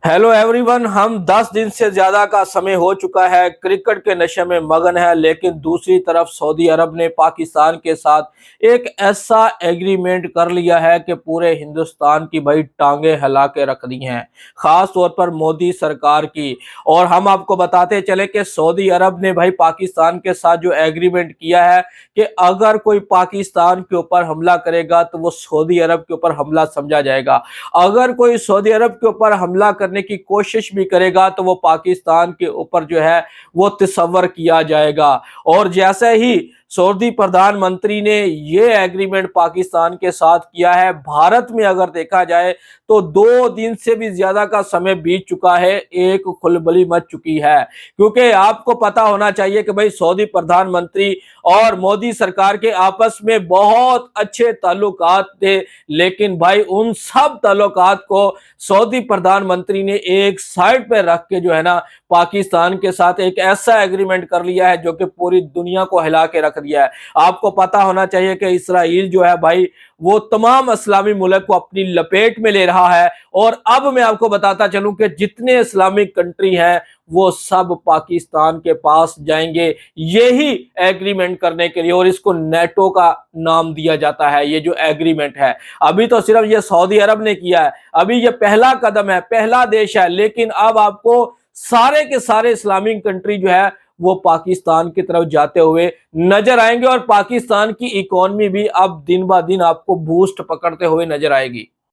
Hello everyone. हम 10 दिन से ज्यादा का समय हो चुका है, क्रिकेट के नशे में मगन है। लेकिन दूसरी तरफ सऊदी अरब ने पाकिस्तान के साथ एक ऐसा एग्रीमेंट कर लिया है कि पूरे हिंदुस्तान की भाई टांगे हिला के रख दी हैं, खास तौर पर मोदी सरकार की। और हम आपको बताते चले कि सऊदी अरब ने भाई पाकिस्तान के साथ जो एग्रीमेंट किया है कि अगर कोई पाकिस्तान के ऊपर हमला करेगा तो वो सऊदी अरब के ऊपर हमला समझा जाएगा। अगर कोई सऊदी अरब के ऊपर हमला करने की कोशिश भी करेगा तो वो पाकिस्तान के ऊपर जो है वो तस्वर किया जाएगा। और जैसे ही सऊदी प्रधानमंत्री ने ये एग्रीमेंट पाकिस्तान के साथ किया है, भारत में अगर देखा जाए तो 2 दिन से भी ज्यादा का समय बीत चुका है, एक खुलबली मच चुकी है। क्योंकि आपको पता होना चाहिए कि भाई सऊदी प्रधानमंत्री और मोदी सरकार के आपस में बहुत अच्छे ताल्लुकात थे, लेकिन भाई उन सब ताल्लुकात को सऊदी प्रधानमंत्री ने एक साइड पे रख के जो है ना पाकिस्तान के साथ एक ऐसा एग्रीमेंट कर लिया है जो कि पूरी दुनिया को हिला के रख दिया है। आपको पता होना चाहिए कि इसराइल जो है भाई वो तमाम इस्लामी मुल्क को अपनी लपेट में ले रहा है। और अब मैं आपको बताता चलूं कि जितने इस्लामिक कंट्री हैं वो सब पाकिस्तान के पास जाएंगे यही एग्रीमेंट करने के लिए, और इसको नेटो का नाम दिया जाता है। ये जो एग्रीमेंट है अभी तो सिर्फ ये सऊदी अरब ने किया है, अभी ये पहला कदम है, पहला देश है, लेकिन अब आपको सारे के सारे इस्लामिक कंट्री जो है वो पाकिस्तान की तरफ जाते हुए नजर आएंगे। और पाकिस्तान की इकोनॉमी भी अब दिन ब दिन आपको बूस्ट पकड़ते हुए नजर आएगी।